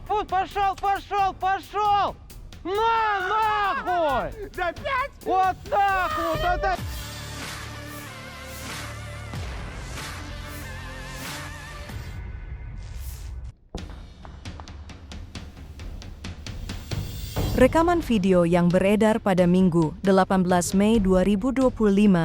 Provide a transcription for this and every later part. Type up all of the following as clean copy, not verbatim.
Пусть, пошел! Нахуй! За 5? Вот так вот, это... Rekaman video yang beredar pada Minggu, 18 Mei 2025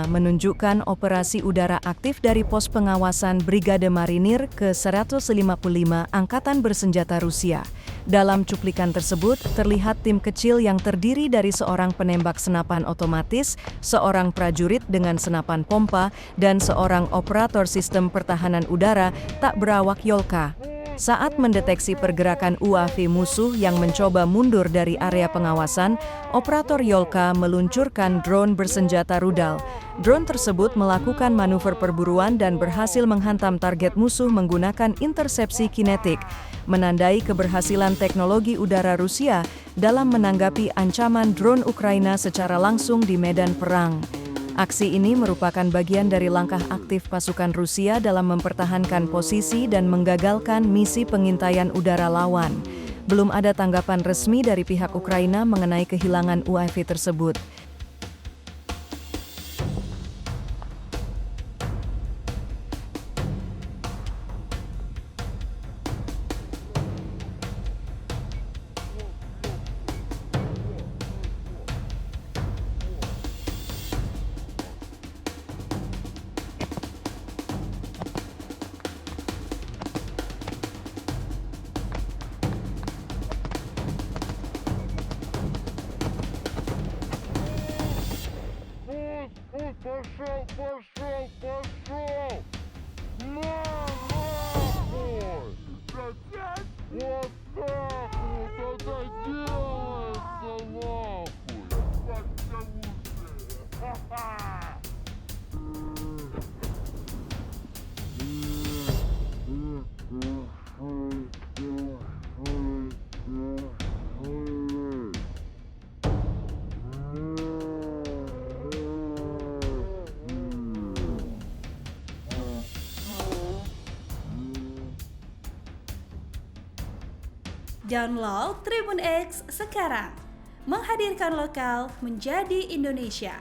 menunjukkan operasi udara aktif dari pos pengawasan Brigade Marinir ke-155 Angkatan Bersenjata Rusia. Dalam cuplikan tersebut, terlihat tim kecil yang terdiri dari seorang penembak senapan otomatis, seorang prajurit dengan senapan pompa, dan seorang operator sistem pertahanan udara tak berawak Yolka. Saat mendeteksi pergerakan UAV musuh yang mencoba mundur dari area pengawasan, operator Yolka meluncurkan drone bersenjata rudal. Drone tersebut melakukan manuver perburuan dan berhasil menghantam target musuh menggunakan intersepsi kinetik, menandai keberhasilan teknologi udara Rusia dalam menanggapi ancaman drone Ukraina secara langsung di medan perang. Aksi ini merupakan bagian dari langkah aktif pasukan Rusia dalam mempertahankan posisi dan menggagalkan misi pengintaian udara lawan. Belum ada tanggapan resmi dari pihak Ukraina mengenai kehilangan UAV tersebut. Пошел! Нахуй! За 5? Вот так вот это делается, нахуй! Как лучше. Ха-ха! Download Tribun X sekarang, menghadirkan lokal menjadi Indonesia.